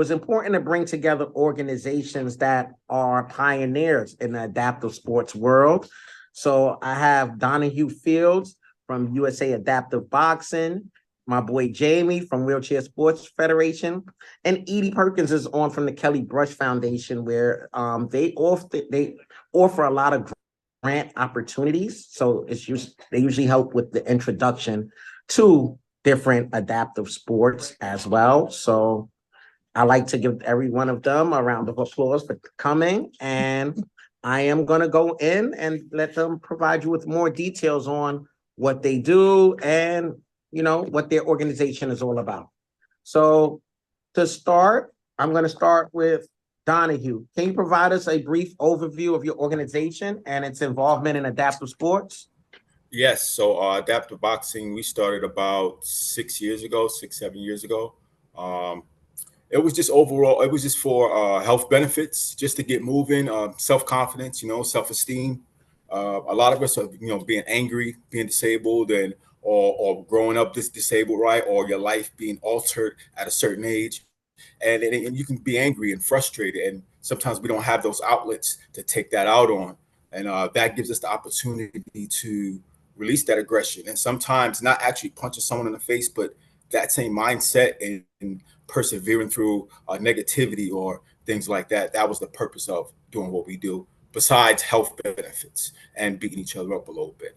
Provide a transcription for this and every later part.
it's important to bring together organizations that are pioneers in the adaptive sports world. So I have Donahue Fields from USA Adaptive Boxing, my boy Jamie from Wheelchair Sports Federation, and Edie Perkins is on from the Kelly Brush Foundation, where they offer a lot of grant opportunities. So they usually help with the introduction to different adaptive sports as well. So I like to give every one of them a round of applause for coming, and I am going to go in and let them provide you with more details on what they do and, you know, what their organization is all about. So to start, I'm going to start with Donahue. Can you provide us a brief overview of your organization and its involvement in adaptive sports? Yes. So adaptive boxing, we started about 7 years ago. It was just overall, it was just for health benefits, just to get moving, self-confidence, self-esteem. A lot of us are, being angry, being disabled, and or growing up disabled, right? Or your life being altered at a certain age. And you can be angry and frustrated. And sometimes we don't have those outlets to take that out on. And that gives us the opportunity to release that aggression. And sometimes not actually punching someone in the face, but that same mindset and persevering through negativity or things like that. That was the purpose of doing what we do, besides health benefits and beating each other up a little bit.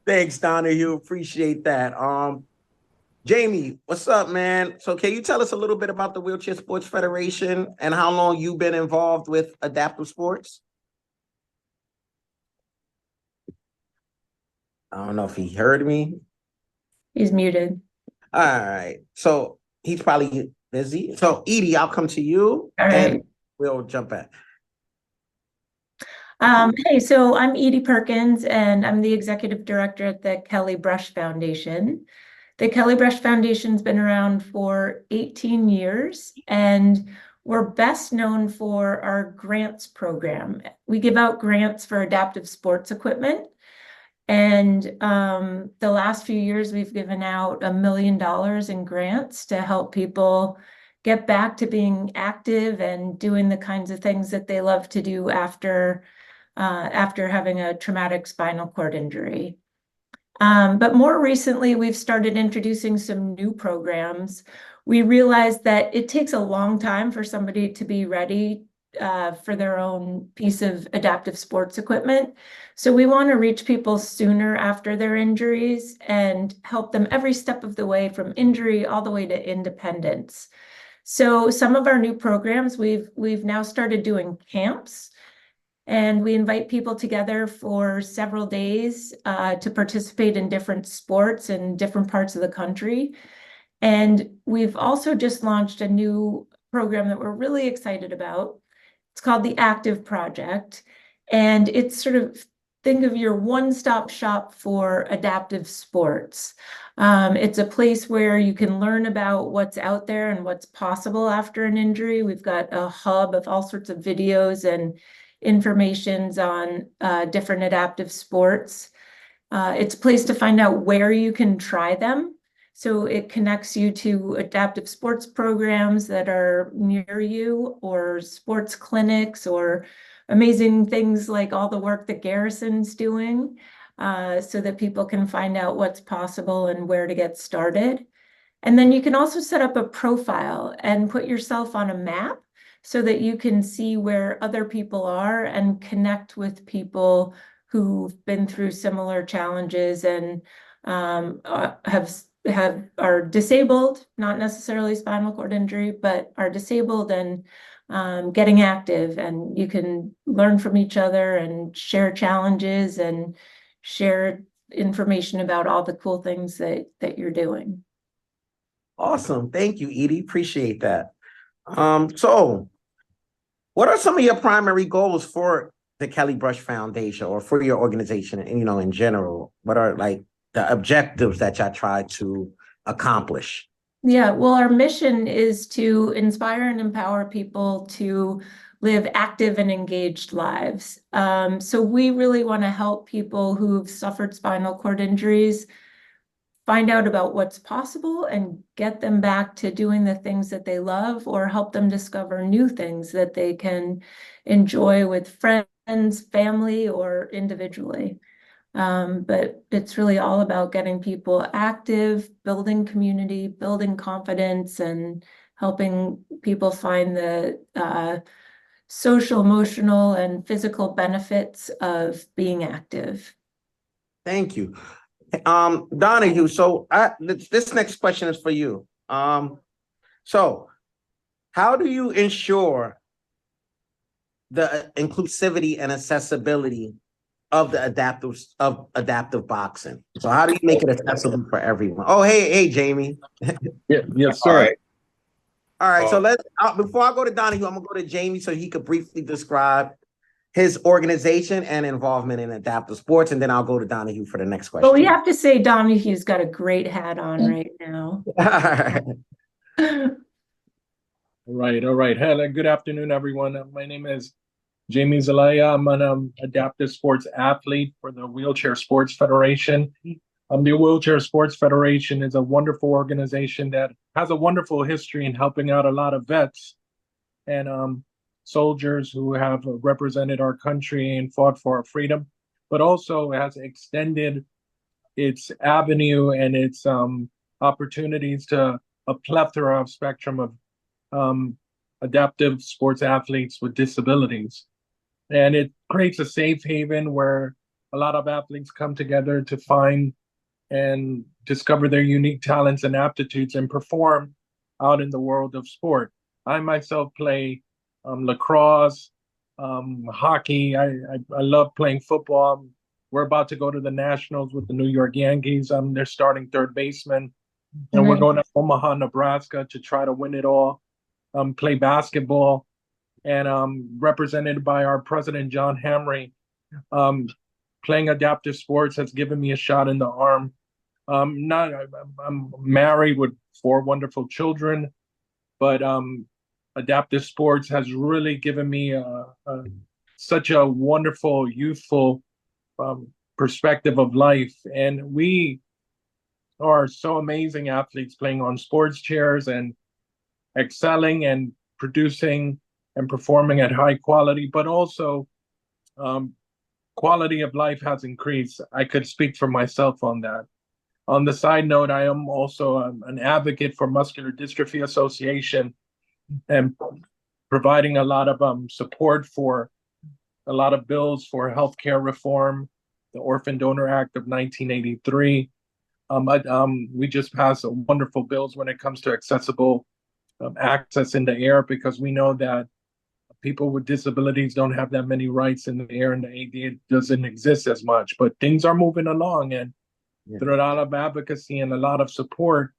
Thanks, Donahue. Appreciate that. Jamie, what's up, man? So can you tell us a little bit about the Wheelchair Sports Federation and how long you've been involved with adaptive sports? I don't know if he heard me. He's muted. All right. So he's probably busy. So Edie, I'll come to you. All right. And we'll jump back. Hey, so I'm Edie Perkins, and I'm the executive director at the Kelly Brush Foundation. The Kelly Brush Foundation's been around for 18 years, and we're best known for our grants program. We give out grants for adaptive sports equipment. And the last few years, we've given out $1 million in grants to help people get back to being active and doing the kinds of things that they love to do after having a traumatic spinal cord injury. But more recently, we've started introducing some new programs. We realized that it takes a long time for somebody to be ready for their own piece of adaptive sports equipment. So we want to reach people sooner after their injuries and help them every step of the way, from injury all the way to independence. So some of our new programs, we've now started doing camps, and we invite people together for several days to participate in different sports in different parts of the country. And we've also just launched a new program that we're really excited about. It's called the Active Project, and it's sort of, think of your one-stop shop for adaptive sports. It's a place where you can learn about what's out there and what's possible after an injury. We've got a hub of all sorts of videos and informations on different adaptive sports. It's a place to find out where you can try them. So it connects you to adaptive sports programs that are near you, or sports clinics, or amazing things like all the work that Garrison's doing, so that people can find out what's possible and where to get started. And then you can also set up a profile and put yourself on a map so that you can see where other people are and connect with people who've been through similar challenges and are disabled, not necessarily spinal cord injury, but are disabled and getting active. And you can learn from each other and share challenges and share information about all the cool things that you're doing. Awesome. Thank you, Edie. Appreciate that. So what are some of your primary goals for the Kelly Brush Foundation, or for your organization, and, in general? What are like the objectives that y'all try to accomplish? Yeah, well, our mission is to inspire and empower people to live active and engaged lives. So we really want to help people who've suffered spinal cord injuries find out about what's possible and get them back to doing the things that they love, or help them discover new things that they can enjoy with friends, family, or individually. But it's really all about getting people active, building community, building confidence, and helping people find the social, emotional, and physical benefits of being active. Thank you. Donahue, so this next question is for you. So how do you ensure the inclusivity and accessibility of the adaptive boxing? So how do you make it accessible for everyone? Oh, hey, Jamie. Yeah, yes, sir. All right. All right, so let's before I go to Donahue, I'm gonna go to Jamie so he could briefly describe his organization and involvement in adaptive sports, and then I'll go to Donahue for the next question. But we have to say Donahue's got a great hat on right now. All right. Hello, good afternoon, everyone. My name is Jamie Zelaya. I'm an adaptive sports athlete for the Wheelchair Sports Federation. The Wheelchair Sports Federation is a wonderful organization that has a wonderful history in helping out a lot of vets and soldiers who have represented our country and fought for our freedom, but also has extended its avenue and its opportunities to a plethora of spectrum of adaptive sports athletes with disabilities. And it creates a safe haven where a lot of athletes come together to find and discover their unique talents and aptitudes and perform out in the world of sport. I myself play lacrosse, hockey. I love playing football. We're about to go to the Nationals with the New York Yankees. They're starting third baseman. And we're going to Omaha, Nebraska to try to win it all. Play basketball, and represented by our president, John Hamre. Playing adaptive sports has given me a shot in the arm. I'm married with 4 wonderful children, but adaptive sports has really given me such a wonderful, youthful perspective of life. And we are so amazing athletes playing on sports chairs and excelling and producing and performing at high quality, but also quality of life has increased. I could speak for myself on that. On the side note, I am also an advocate for Muscular Dystrophy Association and providing a lot of support for a lot of bills for healthcare reform, the Orphan Donor Act of 1983. We just passed wonderful bills when it comes to accessible access in the air, because we know that people with disabilities don't have that many rights in the air, and the ADA doesn't exist as much. But things are moving along, and through a lot of advocacy and a lot of support,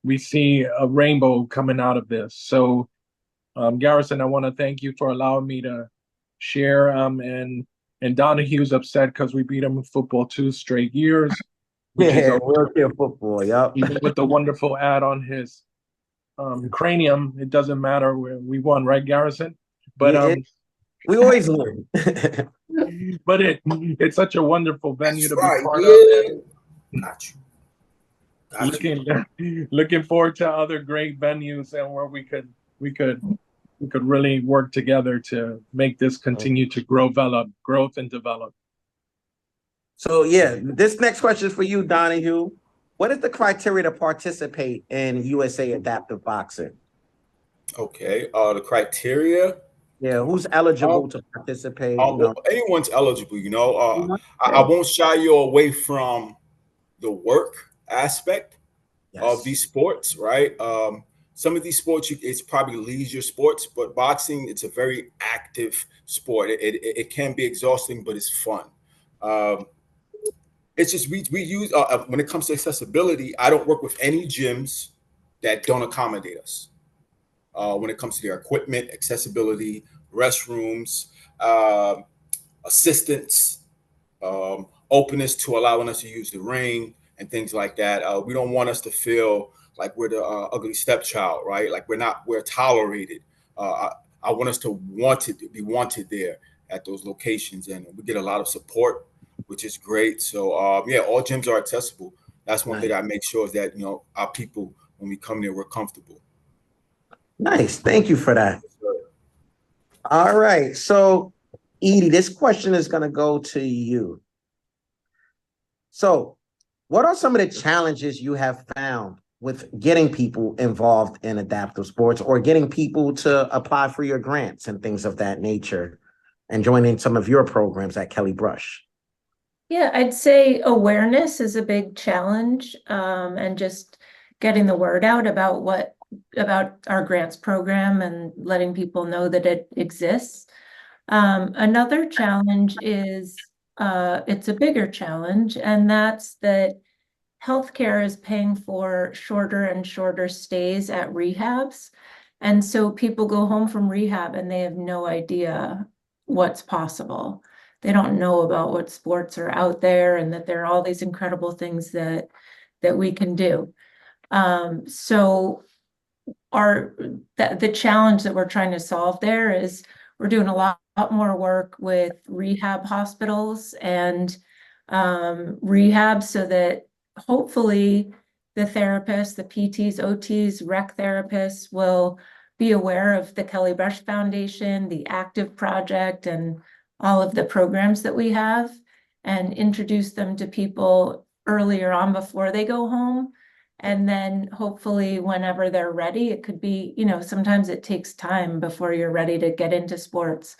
we see a rainbow coming out of this. So, Garrison, I want to thank you for allowing me to share. And Donahue's upset because we beat him in football 2 straight years. Wheelchair football, yep. Even with the wonderful ad on his cranium, it doesn't matter. We won, right, Garrison? But we always win. But it's such a wonderful venue to be part of. Got you. Looking forward to other great venues and where we could really work together to make this continue to growth and develop. So this next question is for you, Donahue. What is the criteria to participate in USA Adaptive Boxing? Okay, the criteria. Yeah, who's eligible to participate? Anyone's eligible, I won't shy you away from the work aspect of these sports, right? Some of these sports, it's probably leisure sports, but boxing, it's a very active sport. It can be exhausting, but it's fun. It's just we use when it comes to accessibility, I don't work with any gyms that don't accommodate us. When it comes to their equipment, accessibility, restrooms, assistance, openness to allowing us to use the ring and things like that. We don't want us to feel like we're the ugly stepchild, right? Like we're tolerated. I want us to be wanted there at those locations, and we get a lot of support which is great. So yeah, all gyms are accessible. That's one thing Nice. I make sure is that, you know, our people, when we come there, we're comfortable. Nice. Thank you for that. All right. So, Edie, this question is going to go to you. So, what are some of the challenges you have found with getting people involved in adaptive sports or getting people to apply for your grants and things of that nature and joining some of your programs at Kelly Brush? Yeah, I'd say awareness is a big challenge, and just getting the word out about our grants program and letting people know that it exists. Another challenge is, it's a bigger challenge, and that's that healthcare is paying for shorter and shorter stays at rehabs. And so people go home from rehab and they have no idea what's possible. They don't know about what sports are out there and that there are all these incredible things that we can do. So the challenge that we're trying to solve there is we're doing a lot more work with rehab hospitals and rehab, so that hopefully the therapists, the PTs, OTs, rec therapists will be aware of the Kelly Brush Foundation, the Active Project, and all of the programs that we have, and introduce them to people earlier on before they go home. And then hopefully whenever they're ready, it could be, you know, sometimes it takes time before you're ready to get into sports.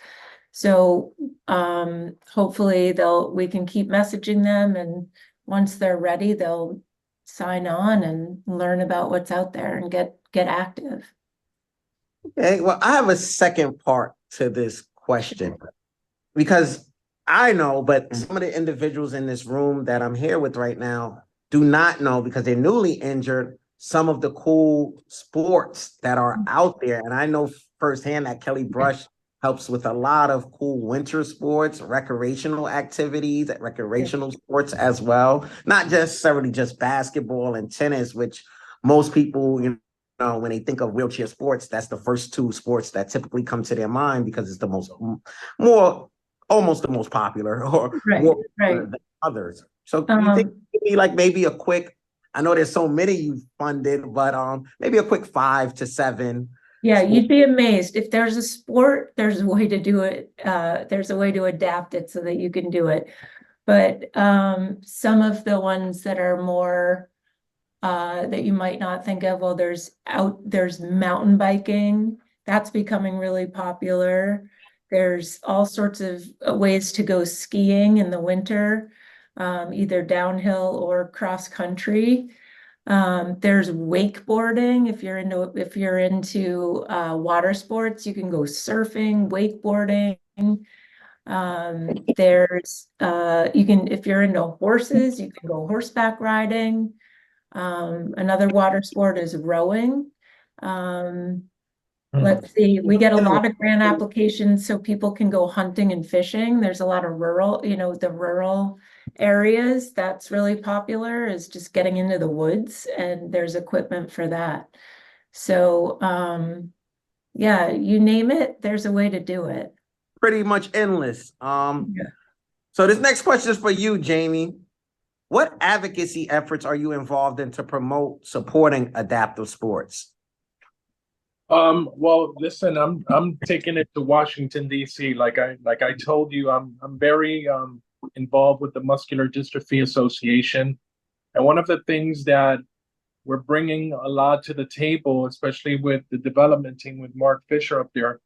So hopefully we can keep messaging them, and once they're ready, they'll sign on and learn about what's out there and get active. Okay, well, I have a second part to this question because I know, but some of the individuals in this room that I'm here with right now do not know, because they're newly injured, some of the cool sports that are out there. And I know firsthand that Kelly Brush helps with a lot of cool winter sports, recreational activities, recreational sports as well. Not necessarily just basketball and tennis, which most people, you know, when they think of wheelchair sports, that's the first two sports that typically come to their mind because it's the almost the most popular or more popular than others. So do you think maybe a quick, I know there's so many you've funded, but maybe a quick 5 to 7. Yeah, you'd be amazed. If there's a sport, there's a way to do it. There's a way to adapt it so that you can do it. But some of the ones that are more that you might not think of, well, there's mountain biking. That's becoming really popular. There's all sorts of ways to go skiing in the winter, either downhill or cross country. There's wakeboarding. If you're into water sports, you can go surfing, wakeboarding. If you're into horses, you can go horseback riding. Another water sport is rowing. Let's see, we get a lot of grant applications so people can go hunting and fishing. There's a lot of rural, the rural areas that's really popular, is just getting into the woods, and there's equipment for that. So yeah, you name it, there's a way to do it. Pretty much endless. Yeah. So this next question is for you, Jamie. What advocacy efforts are you involved in to promote supporting adaptive sports? Well, listen, I'm taking it to Washington, D.C. Like I told you, I'm very involved with the Muscular Dystrophy Association. And one of the things that we're bringing a lot to the table, especially with the development team with Mark Fisher up there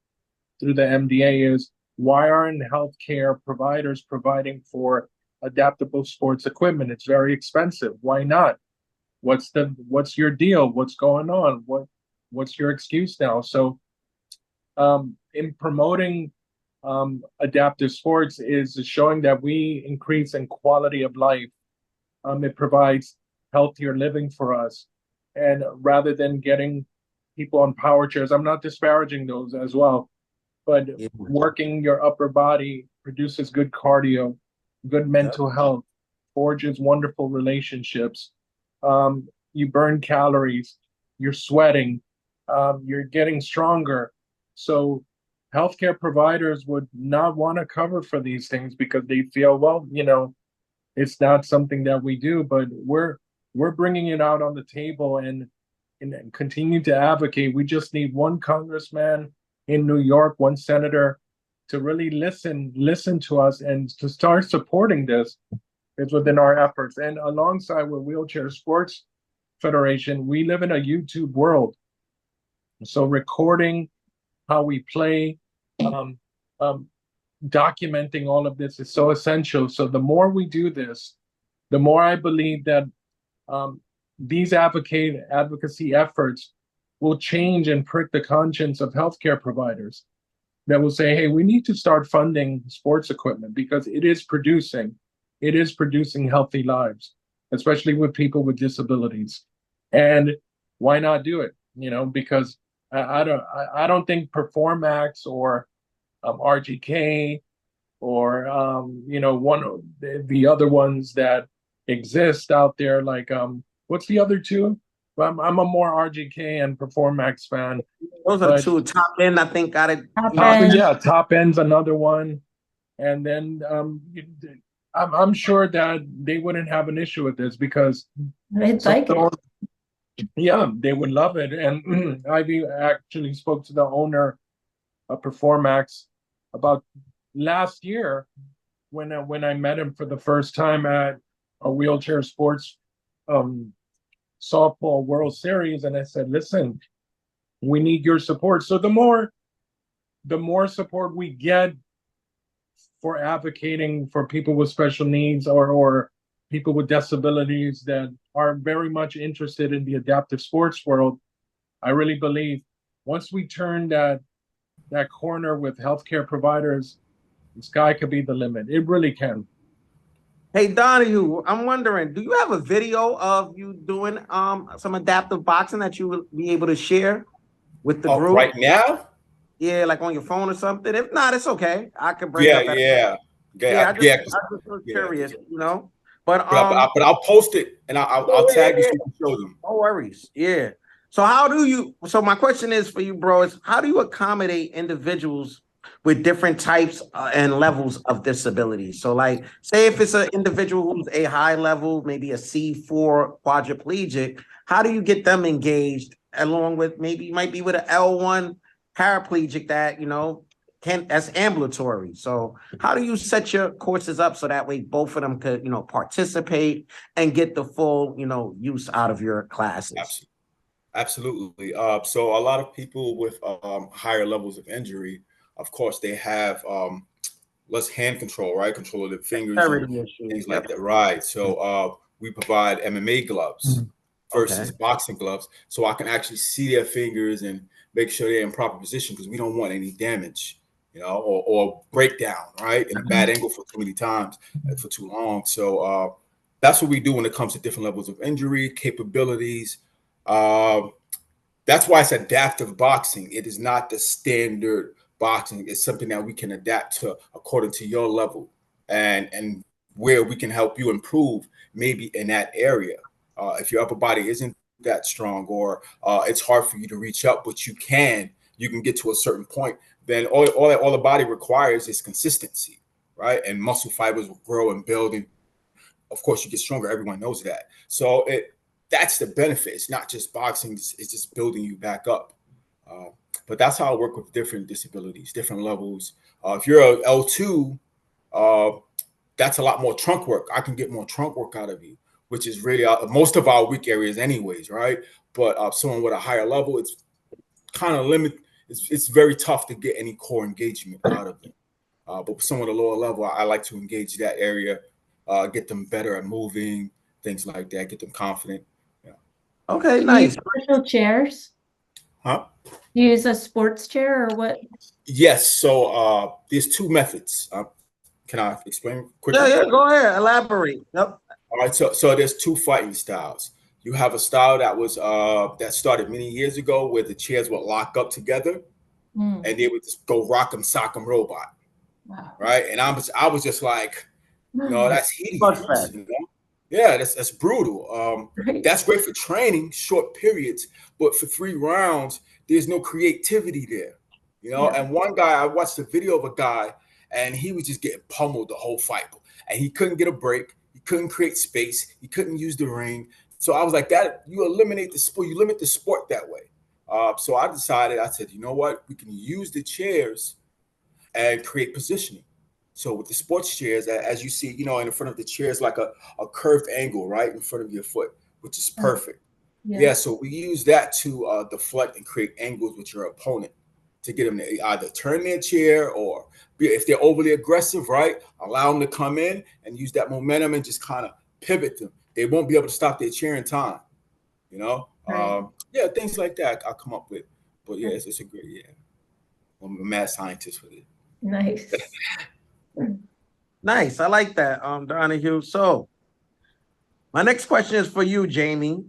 through the MDA, is why aren't healthcare providers providing for adaptable sports equipment? It's very expensive. Why not? What's your deal? What's going on? What's your excuse now? So in promoting adaptive sports is showing that we increase in quality of life. It provides healthier living for us. And rather than getting people on power chairs, I'm not disparaging those as well, but working your upper body produces good cardio, good mental health, forges wonderful relationships. You burn calories, you're sweating, you're getting stronger. So healthcare providers would not want to cover for these things because they feel, well, it's not something that we do, but we're bringing it out on the table and continue to advocate. We just need one congressman in New York, one senator to really listen to us and to start supporting this. It's within our efforts. And alongside with Wheelchair Sports Federation, we live in a YouTube world. So recording how we play, documenting all of this is so essential. So the more we do this, the more I believe that these advocacy efforts will change and prick the conscience of healthcare providers that will say, hey, we need to start funding sports equipment because it is producing healthy lives, especially with people with disabilities. And why not do it? Because I don't think PerformMax or RGK or one of the other ones that exist out there, like what's the other two? I'm a more RGK and PerformMax fan. Those are the two. Top End, I think, got it. Top End's another one. And then I'm sure that they wouldn't have an issue with this because they'd like it. Yeah, they would love it. And Ivy actually spoke to the owner of PerformMax about last year when I met him for the first time at a Wheelchair Sports softball World Series, and I said, listen, we need your support. So the more support we get for advocating for people with special needs or people with disabilities that are very much interested in the adaptive sports world, I really believe once we turn that corner with healthcare providers, the sky could be the limit. It really can. Hey, Donahue, I'm wondering, do you have a video of you doing some adaptive boxing that you will be able to share with the group? Right now? Yeah, like on your phone or something. If not, it's okay. I could bring it up. I just was curious, But I'll post it and I'll tag you so you can show them. No worries. Yeah. So my question is for you, bro, is how do you accommodate individuals with different types and levels of disabilities? So like, say if it's an individual who's a high level, maybe a C4 quadriplegic, how do you get them engaged along with maybe might be with an L1 paraplegic that, that's ambulatory. So how do you set your courses up so that way both of them could, participate and get the full, use out of your classes? Absolutely. So a lot of people with higher levels of injury, of course, they have less hand control, right? Control of their fingers and things like that, right? So we provide MMA gloves versus boxing gloves, so I can actually see their fingers and make sure they're in proper position because we don't want any damage, or breakdown, right? In a bad angle for too many times, for too long. So that's what we do when it comes to different levels of injury, capabilities. That's why it's adaptive boxing. It is not the standard boxing. It's something that we can adapt to according to your level and where we can help you improve maybe in that area. If your upper body isn't that strong or it's hard for you to reach up, but you can get to a certain point, then all the body requires is consistency, right? And muscle fibers will grow and build. And of course, you get stronger. Everyone knows that. So that's the benefit. It's not just boxing. It's just building you back up. But that's how I work with different disabilities, different levels. If you're a L2, that's a lot more trunk work. I can get more trunk work out of you, which is really most of our weak areas anyways, right? But someone with a higher level, it's kind of limited. It's very tough to get any core engagement out of them. But with someone at a lower level, I like to engage that area, get them better at moving, things like that, get them confident. Yeah. Okay, nice. Special chairs? Huh? You use a sports chair or what? Yes. So there's two methods. Can I explain quickly? Yeah, go ahead. Elaborate. Yep. All right. So there's two fighting styles. You have a style that was that started many years ago where the chairs would lock up together and they would just go rock 'em, sock 'em robot. Wow. Right. And I was just like, that's hideous. Yeah, that's brutal. That's great for training, short periods, but for 3 rounds, there's no creativity there. And one guy, I watched a video of a guy and he was just getting pummeled the whole fight and he couldn't get a break. He couldn't create space. You couldn't use the ring. So I was like, that you eliminate the sport, you limit the sport that way. So I said, you know what? We can use the chairs and create positioning. So with the sports chairs, as you see, in front of the chair is like a curved angle, right in front of your foot, which is perfect. Yeah, so we use that to deflect and create angles with your opponent to get them to either turn their chair or if they're overly aggressive, right, allow them to come in and use that momentum and just kind of pivot them. They won't be able to stop their chair in time, Right. Yeah, things like that I'll come up with. But yeah, it's a great, I'm a mad scientist with it. Nice. Nice. I like that, Donahue. So my next question is for you, Jamie.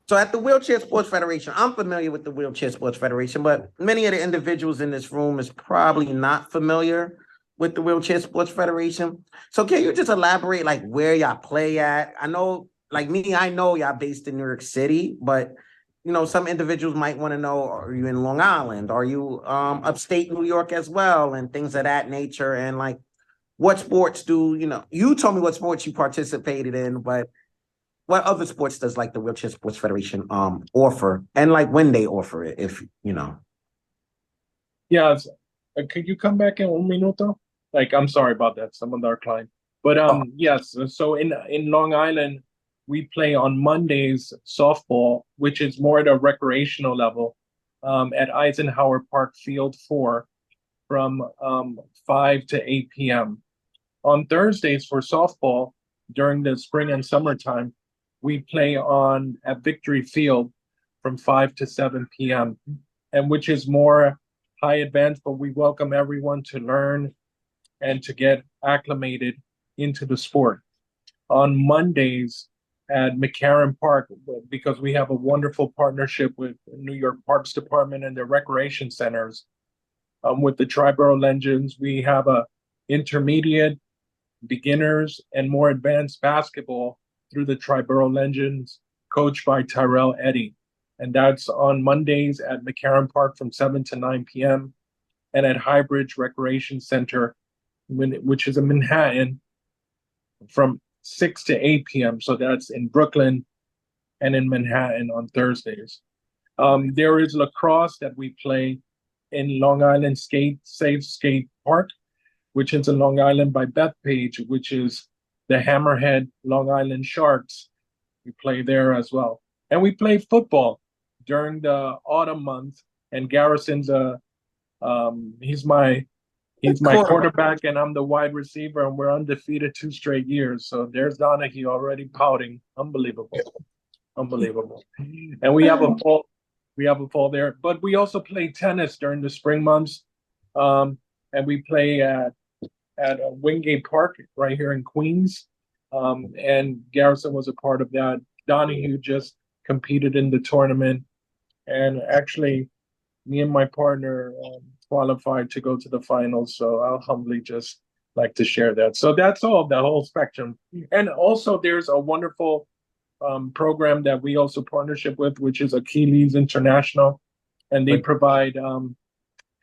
So at the Wheelchair Sports Federation, I'm familiar with the Wheelchair Sports Federation, but many of the individuals in this room is probably not familiar with the Wheelchair Sports Federation. So can you just elaborate like where y'all play at? I know, like me, I know y'all based in New York City, but some individuals might want to know, are you in Long Island? Are you upstate New York as well? And things of that nature. And like, what sports you told me what sports you participated in, but what other sports does like the Wheelchair Sports Federation offer, and like when they offer it, if Yes. Could you come back in un minuto? Like, I'm sorry about that. Some of our client. But yes. So in Long Island, we play on Mondays softball, which is more at a recreational level, at Eisenhower Park Field 4 from 5 to 8 p.m. On Thursdays for softball during the spring and summertime, we play at Victory Field from 5 to 7 p.m. and which is more high advanced, but we welcome everyone to learn and to get acclimated into the sport. On Mondays at McCarran Park, because we have a wonderful partnership with New York Parks Department and their recreation centers, with the Triborough Legends, we have a intermediate, beginners, and more advanced basketball through the Triborough Legends, coached by Tyrell Eddy. And that's on Mondays at McCarran Park from 7 to 9 p.m. and at Highbridge Recreation Center, which is in Manhattan, from 6 to 8 p.m. So that's in Brooklyn and in Manhattan on Thursdays. There is lacrosse that we play in Long Island Safe Skate Park, which is in Long Island by Bethpage, which is the Hammerhead Long Island Sharks. We play there as well. And we play football during the autumn month. And Garrison's he's my quarterback and I'm the wide receiver, and we're undefeated 2 straight years. So there's Donahue already pouting. Unbelievable. And we have a fall there. But we also play tennis during the spring months. And we play at Wingate Park right here in Queens. And Garrison was a part of that. Donahue just competed in the tournament. And actually, me and my partner qualified to go to the finals. So I'll humbly just like to share that. So that's all, the whole spectrum. And also there's a wonderful program that we also partnership with, which is Achilles International. And they provide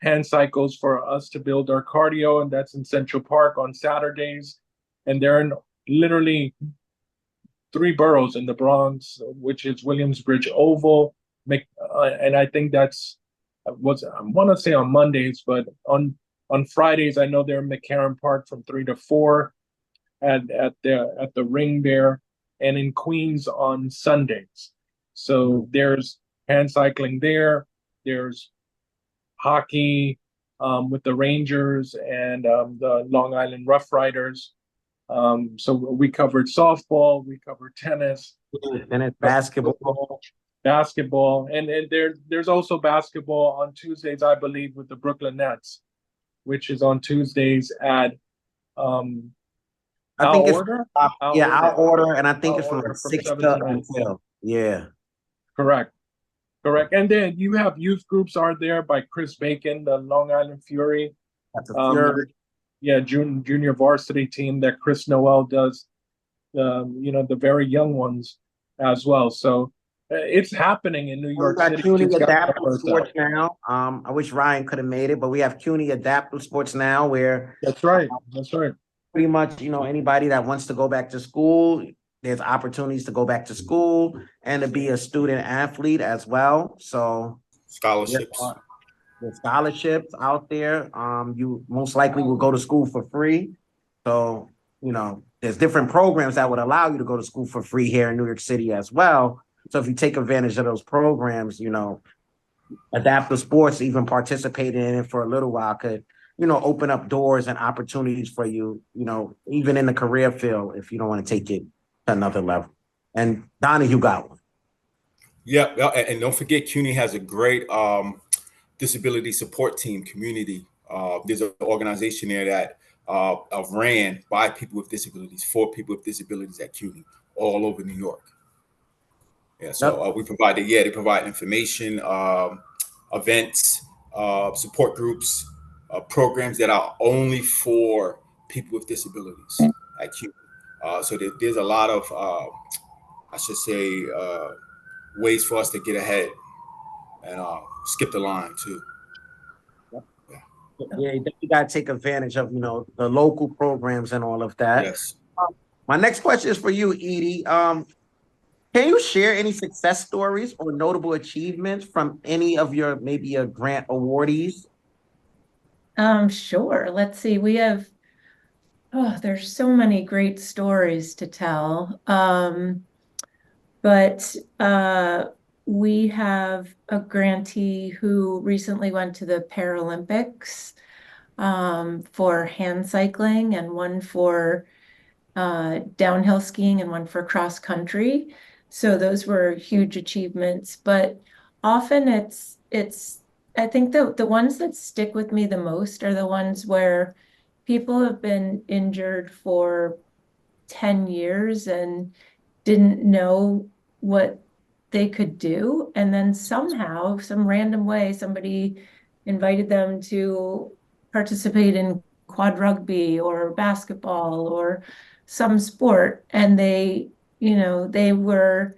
hand cycles for us to build our cardio, and that's in Central Park on Saturdays. And they're in literally 3 boroughs in the Bronx, which is Williamsbridge Oval, and I think that's I want to say on Mondays, but on Fridays I know they're in McCarran Park from 3 to 4 at the ring there, and in Queens on Sundays. So there's hand cycling there. There's hockey with the Rangers and the Long Island Rough Riders. So we covered softball, we covered tennis, basketball, and there's also basketball on Tuesdays, I believe, with the Brooklyn Nets, which is on Tuesdays at I think it's our order, and I think it's from 6 to 12. Yeah, correct. And then you have youth groups are there by Chris Bacon, the Long Island Fury. That's a Fury. Yeah, junior varsity team that Chris Noel does. The very young ones as well. So it's happening in New York City. CUNY Adaptive Sports now. I wish Ryan could have made it, but we have CUNY Adaptive Sports now where That's right. pretty much, anybody that wants to go back to school, there's opportunities to go back to school and to be a student athlete as well. So there Scholarships. are the scholarships out there. You most likely will go to school for free. So, there's different programs that would allow you to go to school for free here in New York City as well. So if you take advantage of those programs, adaptive sports, even participating in it for a little while could, open up doors and opportunities for you, even in the career field, if you don't want to take it to another level. And Donnie, you got one. Yeah, and don't forget, CUNY has a great disability support team community. There's an organization there that ran by people with disabilities, for people with disabilities at CUNY, all over New York. Yeah, so we provided, they provide information, events, support groups, programs that are only for people with disabilities at CUNY. So there's a lot of, I should say, ways for us to get ahead and skip the line too. Yeah, you got to take advantage of, the local programs and all of that. Yes. My next question is for you, Edie. Can you share any success stories or notable achievements from any of maybe your grant awardees? Sure. Let's see. We have, there's so many great stories to tell. But we have a grantee who recently went to the Paralympics for hand cycling, and one for downhill skiing, and one for cross country. So those were huge achievements. But often I think the ones that stick with me the most are the ones where people have been injured for 10 years and didn't know what they could do. And then somehow, some random way, somebody invited them to participate in quad rugby or basketball or some sport. And they were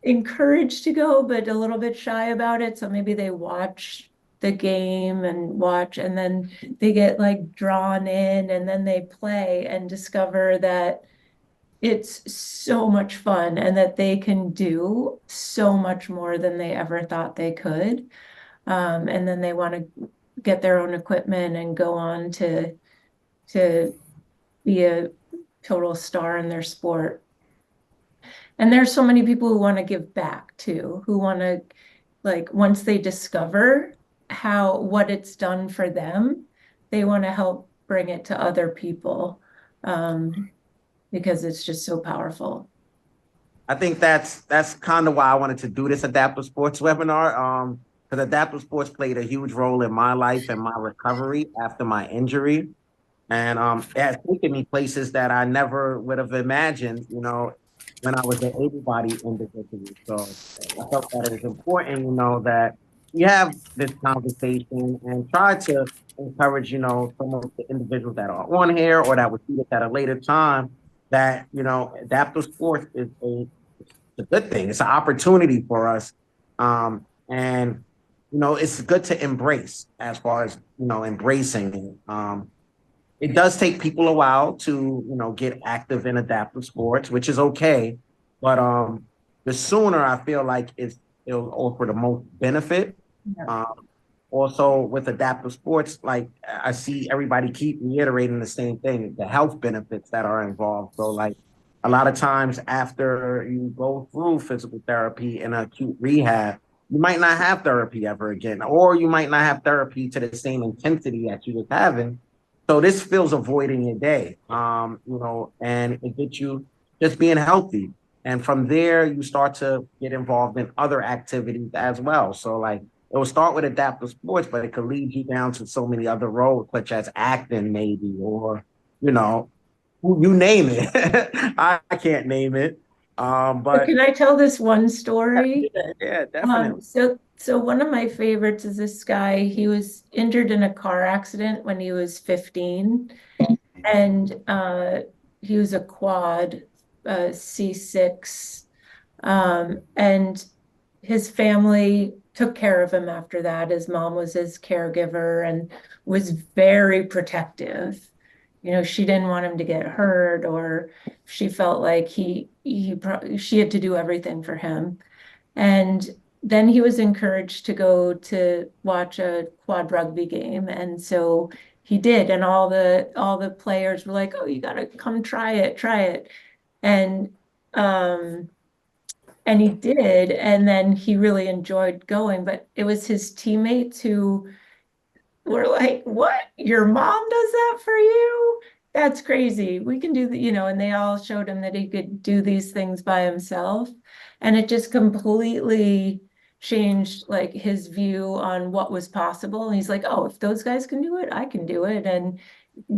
encouraged to go, but a little bit shy about it. So maybe they watch the game and then they get like drawn in, and then they play and discover that it's so much fun and that they can do so much more than they ever thought they could. And then they want to get their own equipment and go on to be a total star in their sport. And there's so many people who want to give back too, who want to, like, once they discover what it's done for them, they want to help bring it to other people. Because it's just so powerful. I think that's kind of why I wanted to do this adaptive sports webinar. Because adaptive sports played a huge role in my life and my recovery after my injury. And it has taken me places that I never would have imagined, when I was an able-bodied individual. So I felt that it was important, that we have this conversation and try to encourage, some of the individuals that are on here or that would see this at a later time, that, adaptive sports is a good thing. It's an opportunity for us. And, it's good to embrace as far as, embracing. It does take people a while to, get active in adaptive sports, which is okay. But the sooner I feel like it'll offer the most benefit. Yeah. Also with adaptive sports, like I see everybody keep reiterating the same thing, the health benefits that are involved. So like a lot of times after you go through physical therapy and acute rehab, you might not have therapy ever again, or you might not have therapy to the same intensity that you was having. So this fills a void in your day, and it gets you just being healthy. And from there, you start to get involved in other activities as well. So like it will start with adaptive sports, but it could lead you down to so many other roads, such as acting maybe, or, you name it. I can't name it. But Can I tell this one story? yeah, definitely. So one of my favorites is this guy. He was injured in a car accident when he was 15, and he was a quad C6, and his family took care of him after that. His mom was his caregiver and was very protective. she didn't want him to get hurt, or she felt like she had to do everything for him. And then he was encouraged to go to watch a quad rugby game. And so he did. And all the players were like, oh, you gotta come try it. And um and he did, and then he really enjoyed going, but it was his teammates who were like, what? Your mom does that for you? That's crazy. We can do and they all showed him that he could do these things by himself. And it just completely changed like his view on what was possible. And he's like, oh, if those guys can do it, I can do it. And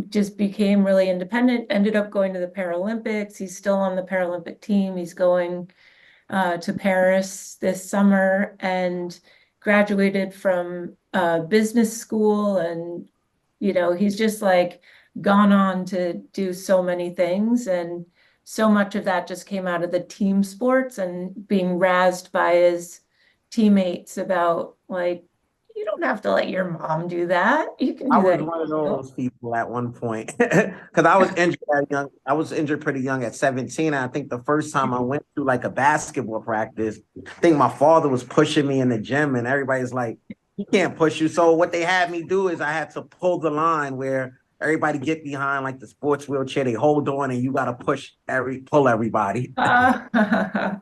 just became really independent, ended up going to the Paralympics. He's still on the Paralympic team. He's going to Paris this summer and graduated from business school. And, he's just like gone on to do so many things. And so much of that just came out of the team sports and being razzed by his teammates about like, you don't have to let your mom do that. You can I do was that. one of those people at one point because I was injured at young. I was injured pretty young at 17. I think the first time I went to like a basketball practice, I think my father was pushing me in the gym, and everybody's like, "He can't push you." So what they had me do is I had to pull the line where everybody get behind like the sports wheelchair. They hold on, and you got to pull everybody. But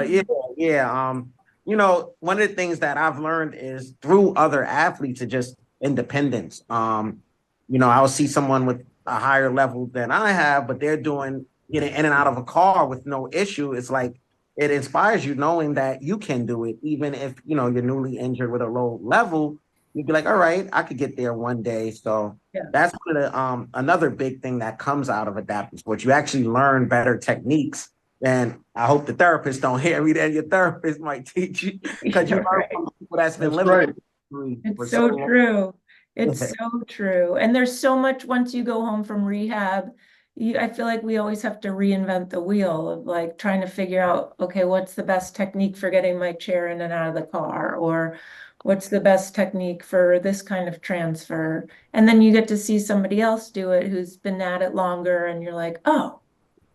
yeah. One of the things that I've learned is through other athletes, is just independence. I'll see someone with a higher level than I have, but they're getting in and out of a car with no issue. It's like it inspires you knowing that you can do it, even if you're newly injured with a low level. You'd be like, all right, I could get there one day. So Yeah. that's one of the another big thing that comes out of adaptive sports. You actually learn better techniques. And I hope the therapists don't hear me. Then your therapist might teach you because you learn Right. from people that's been That's living. right. For It's so long. true. It's so true. And there's so much once you go home from rehab, I feel like we always have to reinvent the wheel of like trying to figure out, okay, what's the best technique for getting my chair in and out of the car? Or what's the best technique for this kind of transfer? And then you get to see somebody else do it who's been at it longer, and you're like, oh,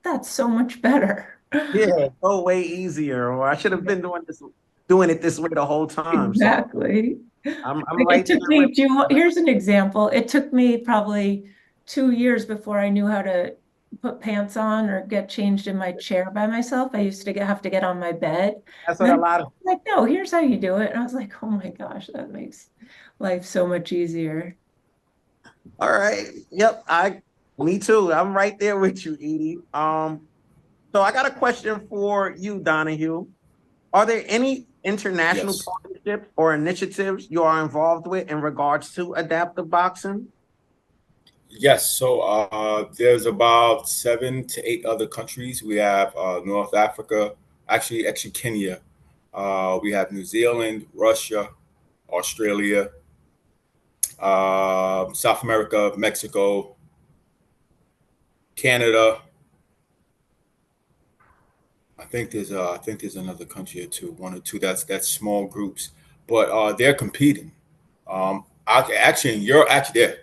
that's so much better. Yeah, so way easier. Or I should have been doing it this way the whole time. So Exactly. I'm Like right it took there me with here's an example. It took me probably 2 years before I knew how to put pants on or get changed in my chair by myself. I used to have to get on my bed. that's And what a then lot of. like, no, here's how you do it. And I was like, oh my gosh, that makes life so much easier. All right. Yep. Me too. I'm right there with you, Edie. So I got a question for you, Donahue. Are there any international Yes. partnerships or initiatives you are involved with in regards to adaptive boxing? Yes, so there's about 7 to 8 other countries. We have North Africa, actually Kenya. We have New Zealand, Russia, Australia, South America, Mexico, Canada. I think there's another country or two, one or two. That's small groups, but they're competing. Actually in Europe,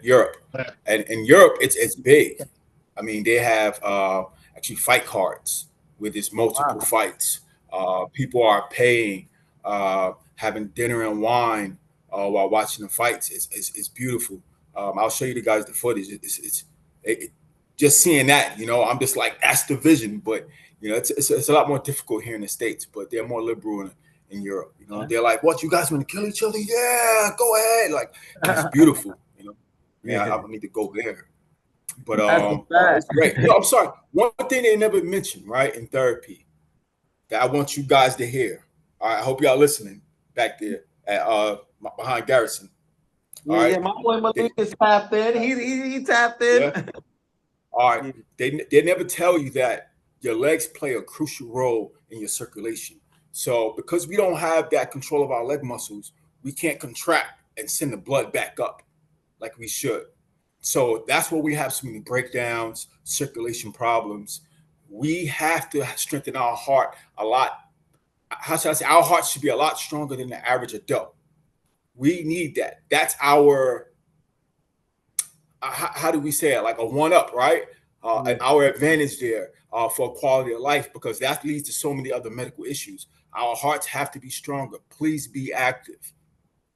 Europe, and in Europe it's big. I mean, they have actually fight cards with this multiple Wow. fights. People are paying, having dinner and wine while watching the fights. It's beautiful. I'll show you the guys the footage. Just seeing that, I'm just like, that's the vision. But it's a lot more difficult here in the States. But they're more liberal in Europe. They're like, what, you guys want to kill each other? Yeah, go ahead. Like, it's beautiful. Yeah, I need to go there. But That's a fact. it's great. I'm sorry. One thing they never mentioned, right, in therapy that I want you guys to hear. All right, I hope y'all listening back there at behind Garrison. All Yeah, right. my boy Malik is tapped in. He tapped in. Yeah. All right. They never tell you that your legs play a crucial role in your circulation. So because we don't have that control of our leg muscles, we can't contract and send the blood back up like we should. So that's where we have so many breakdowns, circulation problems. We have to strengthen our heart a lot. How should I say? Our heart should be a lot stronger than the average adult. We need that. That's our how do we say it? Like a one up, right? Our advantage there for quality of life, because that leads to so many other medical issues. Our hearts have to be stronger. Please be active.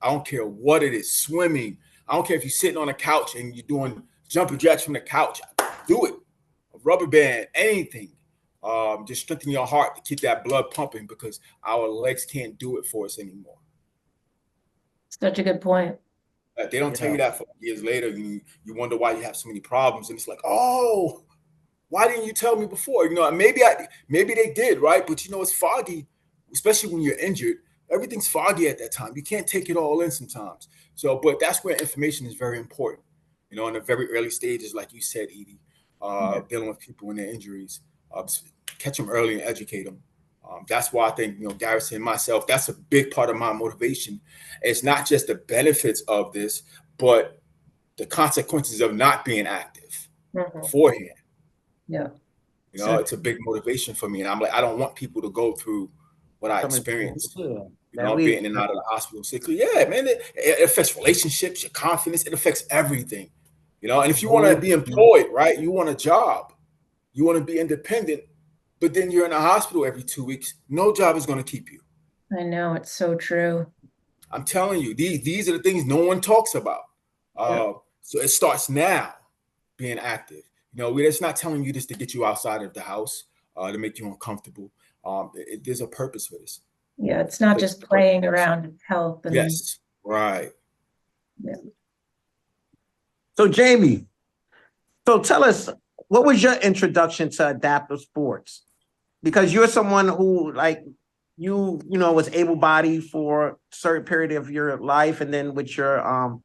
I don't care what it is, swimming. I don't care if you're sitting on a couch and you're doing jumping jacks from the couch. Do it. A rubber band, anything. Just strengthen your heart to keep that blood pumping, because our legs can't do it for us anymore. Such a good point. They don't tell you that for years later. You wonder why you have so many problems, and it's like, oh, why didn't you tell me before? Maybe they did, right? But it's foggy, especially when you're injured. Everything's foggy at that time. You can't take it all in sometimes. So, but that's where information is very important. In the very early stages, like you said, Edie, dealing with people and their injuries, catch them early and educate them. That's why I think, Garrison and myself, that's a big part of my motivation. It's not just the benefits of this, but the consequences of not being active beforehand. Yeah. It's a big motivation for me. And I'm like, I don't want people to go through what I experienced. Being in and out of the hospital sickly. Yeah, man, it affects relationships, your confidence. It affects everything. And if you want to be employed, right, you want a job, you want to be independent, but then you're in a hospital every 2 weeks, no job is going to keep you. I know, it's so true. I'm telling you, these are the things no one talks about. So it starts now, being active. It's not telling you this to get you outside of the house, to make you uncomfortable. There's a purpose for this. Yeah, it's not just playing around with health. Yes, right. Yeah. So Jamie, so tell us, what was your introduction to adaptive sports? Because you're someone who, like, was able-bodied for a certain period of your life, and then with your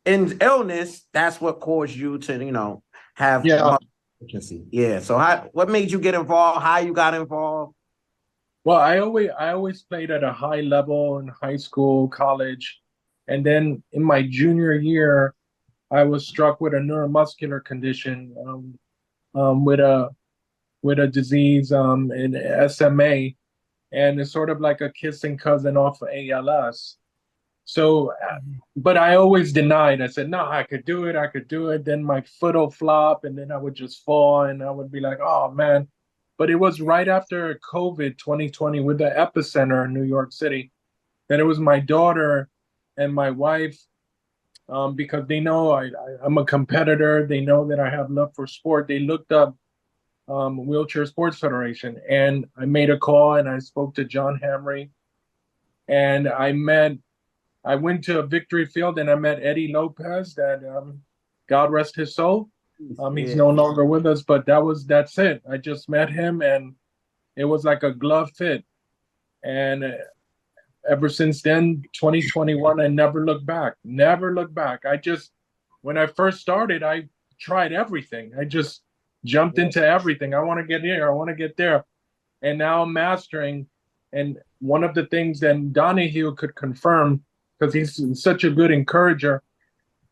illness, that's what caused you to have deficiency. Yeah. So what made you get involved? How you got involved? Well, I always played at a high level in high school, college, and then in my junior year, I was struck with a neuromuscular condition, with a disease in SMA, and it's sort of like a kissing cousin off of ALS. So, but I always denied. I said, no, I could do it. Then my foot will flop, and then I would just fall, and I would be like, oh man. But it was right after COVID 2020 with the epicenter in New York City that it was my daughter and my wife, because they know I'm a competitor. They know that I have love for sport. They looked up Wheelchair Sports Federation, and I made a call and I spoke to John Hamry, and I went to a victory field and I met Eddie Lopez, that God rest his soul. He's no longer with us, but that's it. I just met him and it was like a glove fit. And ever since then, 2021, I never looked back. When I first started, I tried everything. I just jumped into everything. I want to get here. I want to get there. And now I'm mastering. And one of the things that Donahue could confirm, because he's such a good encourager,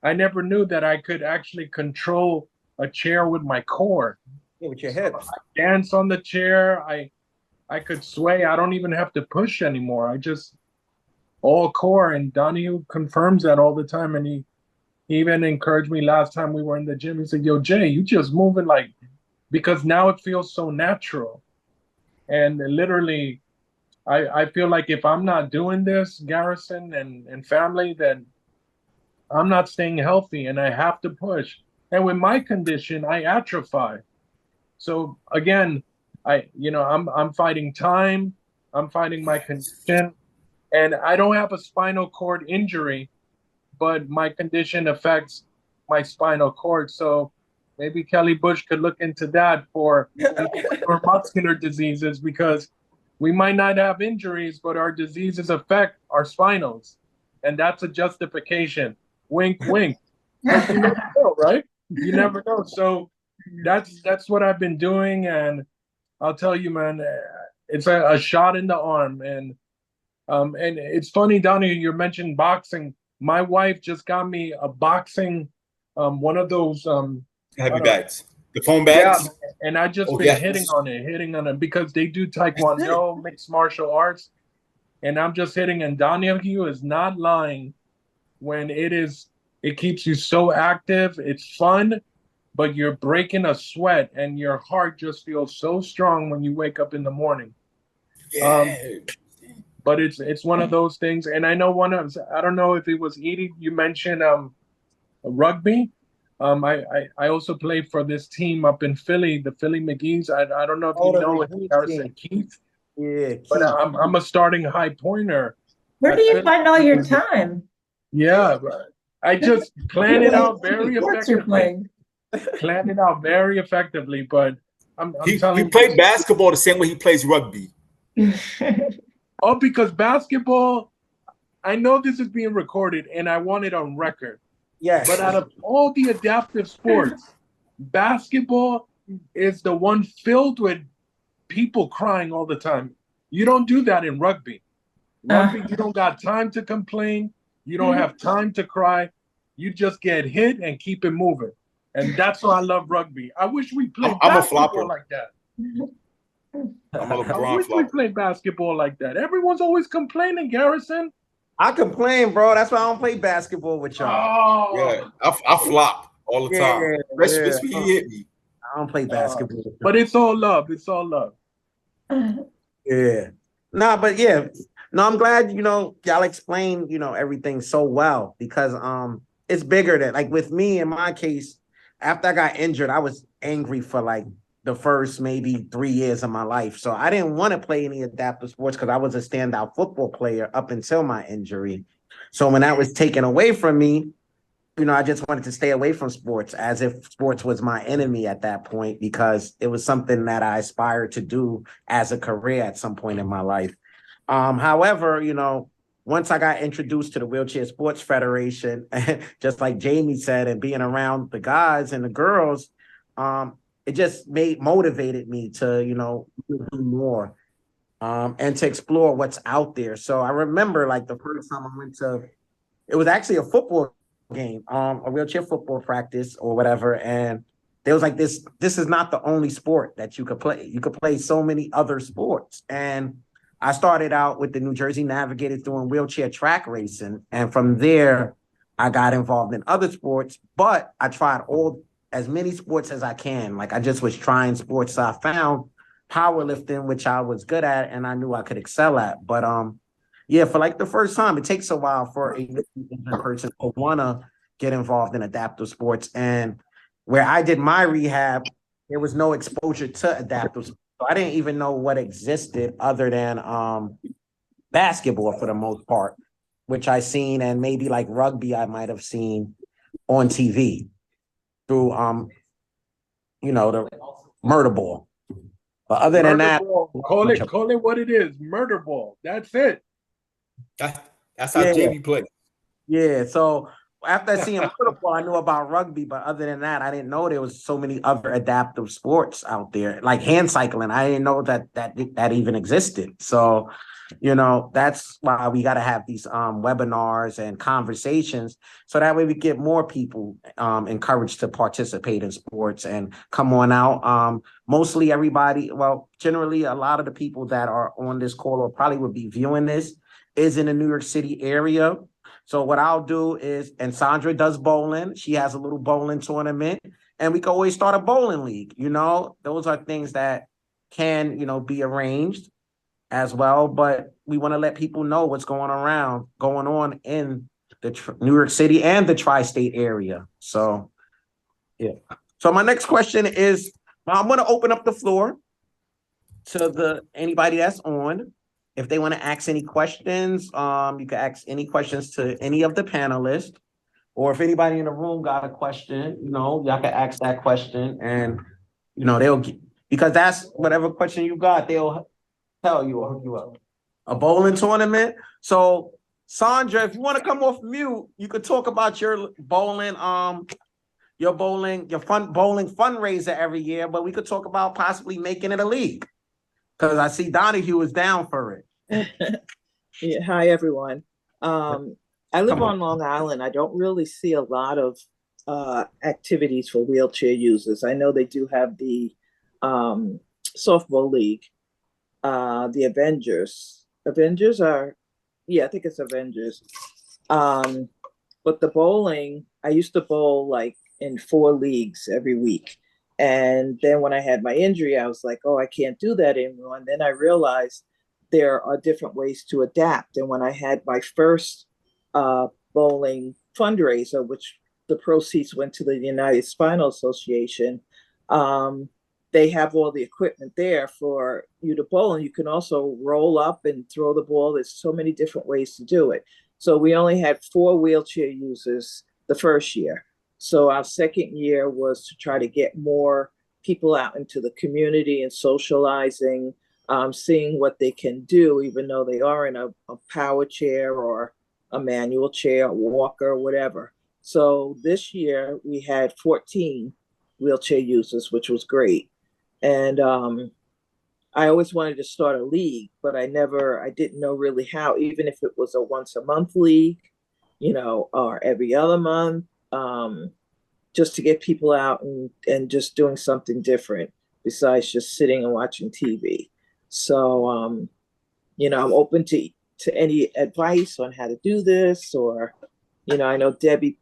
I never knew that I could actually control a chair with my core. Yeah, with your hips. I dance on the chair. I could sway. I don't even have to push anymore. I just all core. And Donahue confirms that all the time. And he even encouraged me last time we were in the gym. He said, yo, Jay, you just moving because now it feels so natural. And literally, I feel like if I'm not doing this, Garrison and family, then I'm not staying healthy, and I have to push. And with my condition, I atrophy. So again, I'm fighting time. I'm fighting my condition, and I don't have a spinal cord injury, but my condition affects my spinal cord. So maybe Kelly Bush could look into that for muscular diseases, because we might not have injuries, but our diseases affect our spinals, and that's a justification. Wink, wink. But you never know, right? You never know. So that's what I've been doing, and I'll tell you, man, it's a shot in the arm. And it's funny, Donnie, you mentioned boxing. My wife just got me a boxing, one of those heavy bags, the foam bags. Yeah, and I just been hitting on it because they do Taekwondo, mixed martial arts, and I'm just hitting. And Donnie Hugh is not lying when it's It keeps you so active. It's fun, but you're breaking a sweat and your heart just feels so strong when you wake up in the morning. Um, Yeah. but it's one of those things. And I know I don't know if it was Edie, you mentioned rugby. I also played for this team up in Philly, the Philly McGee's. I don't know if Oh, you the know it, McGee Harrison team. Keith, Yeah, but Keith. I'm a starting high pointer Where do at you Philly find all your McGee's. time? Yeah, I just plan it out very Sports you're effectively. playing. Plan it out very effectively, but I'm He telling you, played basketball the same way he plays rugby. oh, because basketball, I know this is being recorded and I want it on record. Yes. But out of all the adaptive sports, basketball is the one filled with people crying all the time. You don't do that in rugby. Rugby, you don't got time to complain. You don't have time to cry. You just get hit and keep it moving. And that's why I love rugby. I wish we played I'm a basketball flopper. like that. I'm a I LeBron wish we flopper. played basketball like that. Everyone's always complaining, Garrison. I complain, bro. That's why I don't play basketball with y'all. Oh, Yeah, I flop all the Yeah, time. yeah. Especially when he hit me. I don't play basketball. but it's all love. It's all love. Yeah. No, but yeah. No, I'm glad, y'all explained, everything so well because it's bigger than like with me in my case, after I got injured, I was angry for like the first maybe 3 years of my life. So I didn't want to play any adaptive sports because I was a standout football player up until my injury. So when that was taken away from me, I just wanted to stay away from sports as if sports was my enemy at that point because it was something that I aspired to do as a career at some point in my life. However, once I got introduced to the Wheelchair Sports Federation, just like Jamie said, and being around the guys and the girls, it just motivated me to, do more and to explore what's out there. So I remember like the first time I went to, it was actually a football game, a wheelchair football practice or whatever. And there was like this is not the only sport that you could play. You could play so many other sports. And I started out with the New Jersey Navigators doing wheelchair track racing. And from there, I got involved in other sports, but I tried as many sports as I can. Like I just was trying sports. So I found powerlifting, which I was good at and I knew I could excel at. But yeah, for like the first time, it takes a while for a person to want to get involved in adaptive sports. And where I did my rehab, there was no exposure to adaptive sports. So I didn't even know what existed other than basketball for the most part, which I seen, and maybe like rugby I might have seen on TV through the murder ball. But other than that, call it what it is, murder ball. That's it. That's how JB plays. Yeah, so after seeing football, I knew about rugby, but other than that, I didn't know there was so many other adaptive sports out there, like hand cycling. I didn't know that even existed. So, that's why we got to have these webinars and conversations, so that way we get more people encouraged to participate in sports and come on out. Mostly everybody, well, generally a lot of the people that are on this call or probably would be viewing this is in the New York City area. So what I'll do is, and Sandra does bowling. She has a little bowling tournament, and we can always start a bowling league. Those are things that can, be arranged as well. But we want to let people know what's going on in the New York City and the tri-state area. So, yeah. So my next question is, I'm going to open up the floor to anybody that's on. If they want to ask any questions, you can ask any questions to any of the panelists, or if anybody in the room got a question, y'all can ask that question, and they'll get, because that's whatever question you got, they'll tell you or hook you up. A bowling tournament. So Sandra, if you want to come off mute, you could talk about your bowling, your bowling fundraiser every year, but we could talk about possibly making it a league. Because I see Donahue is down for it. Yeah, hi, everyone. I live on Long Island. I don't really see a lot of activities for wheelchair users. I know they do have the softball league, the Avengers. I think it's Avengers. But the bowling, I used to bowl like in 4 leagues every week. And then when I had my injury, I was like, oh, I can't do that anymore. And then I realized there are different ways to adapt. And when I had my first bowling fundraiser, which the proceeds went to the United Spinal Association, they have all the equipment there for you to bowl. And you can also roll up and throw the ball. There's so many different ways to do it. So we only had 4 wheelchair users the first year. So our second year was to try to get more people out into the community and socializing, seeing what they can do, even though they are in a power chair or a manual chair, a walker, or whatever. So this year we had 14 wheelchair users, which was great. And I always wanted to start a league, but I didn't know really how, even if it was a once a month league, or every other month, just to get people out and just doing something different besides just sitting and watching TV. So, I'm open to any advice on how to do this, or, I know Debbie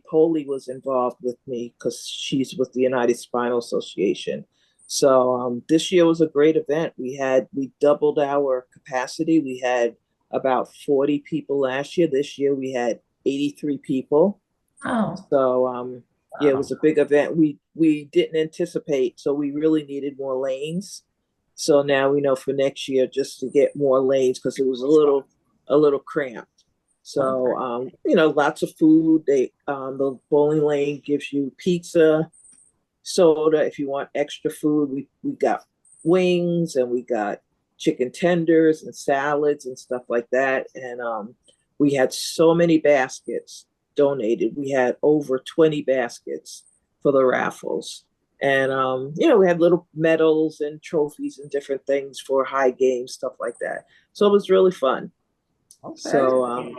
Poley was involved with me because she's with the United Spinal Association. So this year was a great event. We doubled our capacity. We had about 40 people last year. This year we had 83 people. Oh, So yeah, it was a big event. We didn't anticipate, so we really needed more lanes. So now we know for next year just to get more lanes because it was a little cramped. So lots of food. The bowling lane gives you pizza, soda. If you want extra food, we got wings and we got chicken tenders and salads and stuff like that. And we had so many baskets donated. We had over 20 baskets for the raffles. And we had little medals and trophies and different things for high games, stuff like that. So it was really fun. Okay. So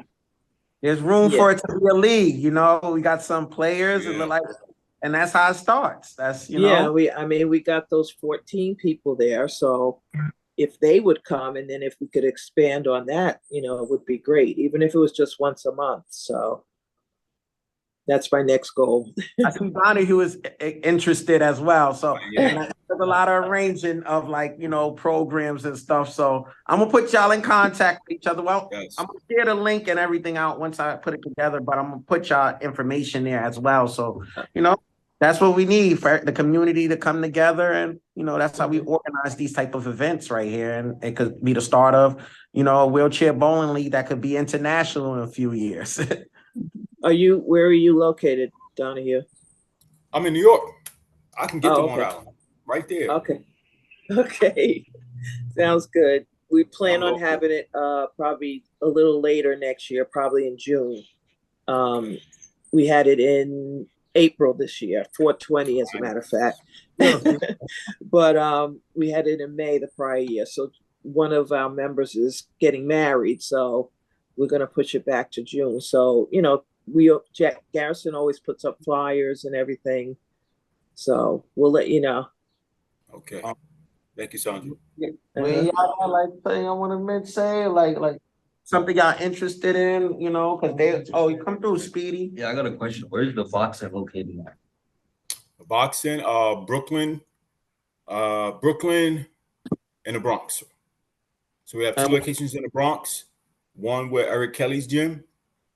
there's room yeah. for it to be a league, we got some players and that's how it starts. That's Yeah, we got those 14 people there. So if they would come, and then if we could expand on that, it would be great, even if it was just once a month. So that's my next goal. I see Donahue is interested as well. So Yeah. there's a lot of arranging of programs and stuff. So I'm gonna put y'all in contact with each other. Well, Yes. I'm gonna share the link and everything out once I put it together, but I'm gonna put y'all information there as well. So, that's what we need for the community to come together. And, that's how we organize these type of events right here. And it could be the start of, a wheelchair bowling league that could be international in a few years. Where are you located, Donahue? I'm in New York. I can get to Oh, Long okay. Island right there. Okay. Sounds good. We plan I'm on having it probably a little later next year, probably in June. We had it in April this year, 420 as a matter of fact. But we had it in May the prior year. So one of our members is getting married, so we're going to push it back to June. So, Jack Garrison always puts up flyers and everything. So we'll let you know. Okay. Thank you, Sandra. Well, y'all I want to say something y'all interested in, because you come through, Speedy. Yeah, I got a question. Where's the boxing located at? Boxing, Brooklyn, and the Bronx. So we have 2 locations in the Bronx. One where Eric Kelly's gym,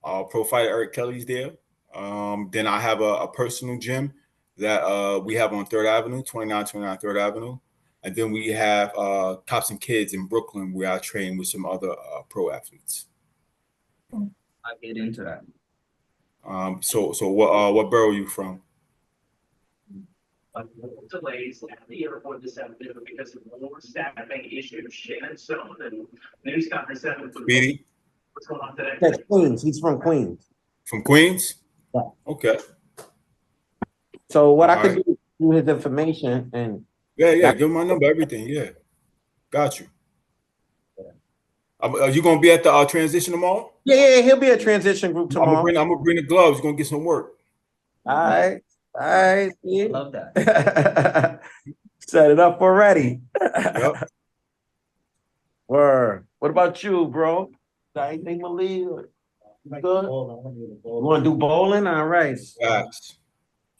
pro fighter Eric Kelly's there. Then I have a personal gym that we have on 3rd Avenue, 2929 3rd Avenue. And then we have Cops and Kids in Brooklyn where I train with some other pro athletes. I get into that. So what borough are you from? Delays at the airport this afternoon because of more staffing issues. Shannon Stone and News Conference 7. Speedy? What's going on today? That's Queens. He's from Queens. From Queens? Yeah. Okay. So what All I could right. do his information and Yeah, give him my number, everything. Yeah, got you. Are you gonna be at the transition tomorrow? yeah, he'll be a transition group tomorrow. I'm gonna bring the gloves. You're gonna get some work. All right. Yeah. Love that. Set it up already. Yep. Word. What about you, bro? Got anything to leave? Good. You want to do bowling? All right. Facts.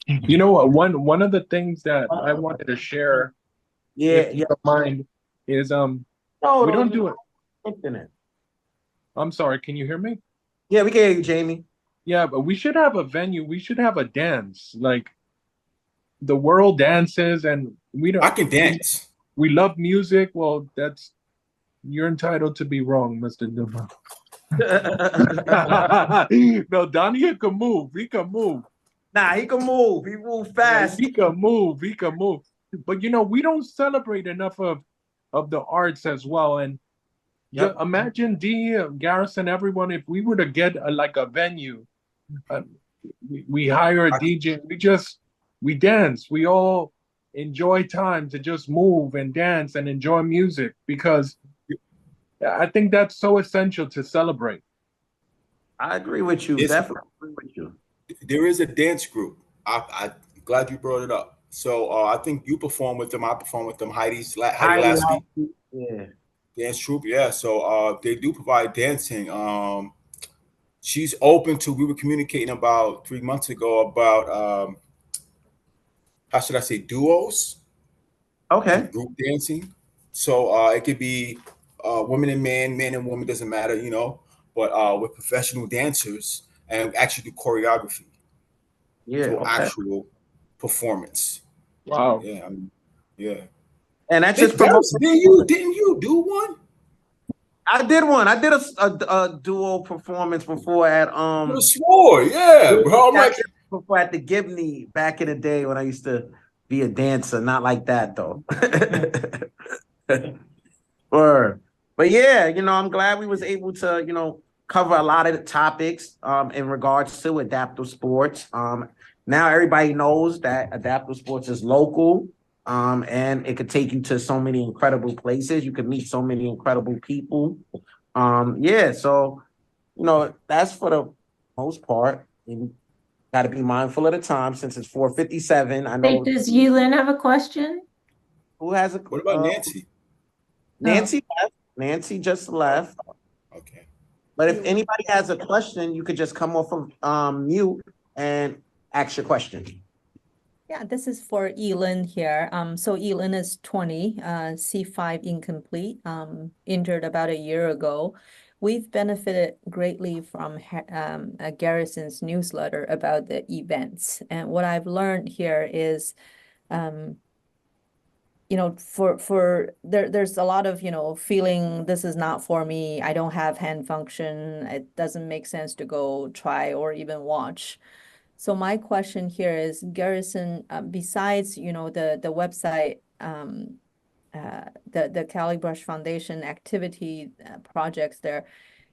You know what? One of the things that I wanted to share, Yeah, if you yeah. don't mind, is No, we don't do it. Internet. I'm sorry, can you hear me? Yeah, we can hear you, Jamie. Yeah, but we should have a venue. We should have a dance. Like the world dances, and we don't. I can dance. We love music. Well, you're entitled to be wrong, Mr. Duma. No, Donnie can move. He can move. Nah, he can move. He move fast. He can move. He can move. But we don't celebrate enough of the arts as well. And Yep. imagine Garrison, everyone, if we were to get like a venue, we hire a DJ. We dance. We all enjoy time to just move and dance and enjoy music, because I think that's so essential to celebrate. I agree with you. Yes. Definitely agree with you. There is a dance group. I'm glad you brought it up. So I think you perform with them. I perform with them. Heidi Lasky, Yeah. dance troupe. Yeah. So they do provide dancing. She's open to. We were communicating about 3 months ago about how should I say, duos, Okay. group dancing. So it could be women and man and woman, doesn't matter, but with professional dancers and actually do choreography. Yeah. So Okay. actual performance. Wow. Yeah. Yeah. And that's Hey, just promotes. didn't you do one? I did one. I did a duo performance before at I could have swore, yeah, bro. I'm like, before at the Gibney back in the day when I used to be a dancer. Not like that though. But yeah, I'm glad we was able to, cover a lot of the topics in regards to adaptive sports. Now everybody knows that adaptive sports is local. And it could take you to so many incredible places. You could meet so many incredible people. Yeah, so that's for the most part. You got to be mindful of the time since it's 4:57. I know. Hey, does Yulin have a question? Who has a? what about Nancy? Nancy left. Nancy just left. Okay. But if anybody has a question, you could just come off of mute and ask your question. Yeah, this is for Elin here. So Elin is 20, C5 incomplete, injured about a year ago. We've benefited greatly from Garrison's newsletter about the events. And what I've learned here is, there's a lot of, feeling this is not for me. I don't have hand function. It doesn't make sense to go try or even watch. So my question here is, Garrison, besides, the website, the Kelly Brush Foundation activity projects there,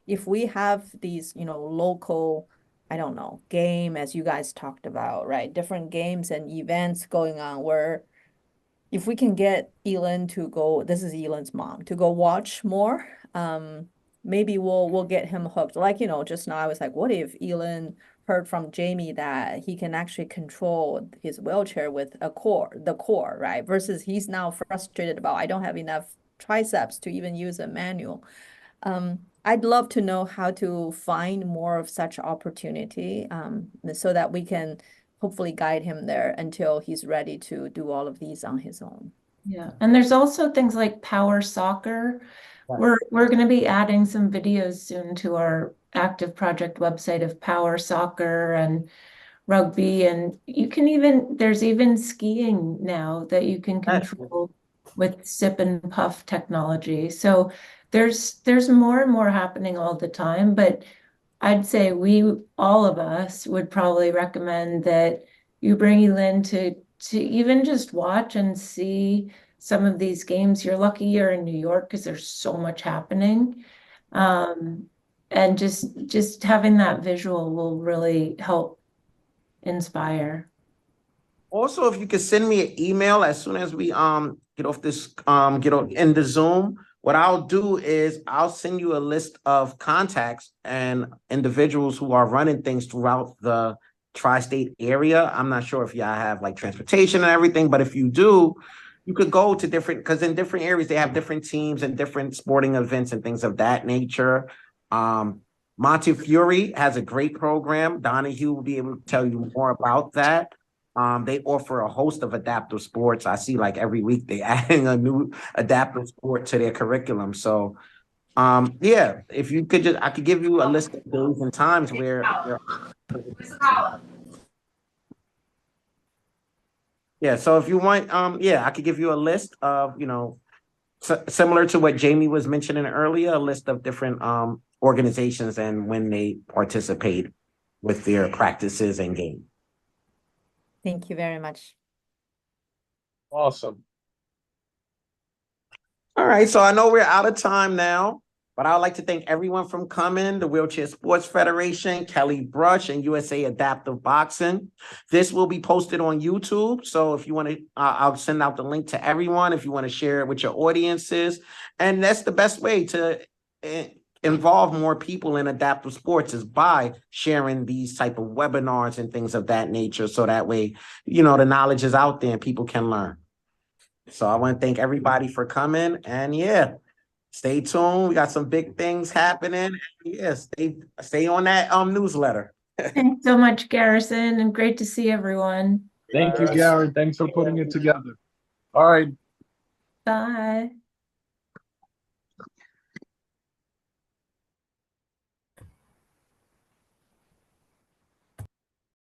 if we have these, local, I don't know, game, as you guys talked about, right? Different games and events going on where if we can get Elin to go, this is Elin's mom, to go watch more, maybe we'll get him hooked. Like, just now I was like, what if Elin heard from Jamie that he can actually control his wheelchair with the core, right? Versus he's now frustrated about, I don't have enough triceps to even use a manual. I'd love to know how to find more of such opportunity, so that we can hopefully guide him there until he's ready to do all of these on his own. Yeah, and there's also things like power soccer. Right. We're going to be adding some videos soon to our active project website of power soccer and rugby, and there's even skiing now that you can control with sip and puff technology. So there's more and more happening all the time, but I'd say all of us would probably recommend that you bring Elin to even just watch and see some of these games. You're lucky you're in New York because there's so much happening. And just having that visual will really help inspire. Also, if you could send me an email as soon as we get off this in the Zoom, what I'll do is I'll send you a list of contacts and individuals who are running things throughout the tri-state area. I'm not sure if y'all have like transportation and everything, but if you do, you could go to because in different areas they have different teams and different sporting events and things of that nature. Montefiore has a great program. Donahue will be able to tell you more about that. They offer a host of adaptive sports. I see like every week they adding a new adaptive sport to their curriculum. So yeah, if you could I could give you a list of days and times where yeah, so if you want, yeah, I could give you a list of, similar to what Jamie was mentioning earlier, a list of different organizations and when they participate with their practices and games. Thank you very much. Awesome. All right, so I know we're out of time now, but I would like to thank everyone from coming, the Wheelchair Sports Federation, Kelly Brush, and USA Adaptive Boxing. This will be posted on YouTube, so if you want to, I'll send out the link to everyone if you want to share it with your audiences. And that's the best way to involve more people in adaptive sports is by sharing these type of webinars and things of that nature, so that way, the knowledge is out there and people can learn. So I want to thank everybody for coming, and yeah, stay tuned. We got some big things happening. Yeah, stay on that newsletter. Thanks so much, Garrison, and great to see everyone. Thank you, Garrett. Thanks for putting it together. All right. Bye.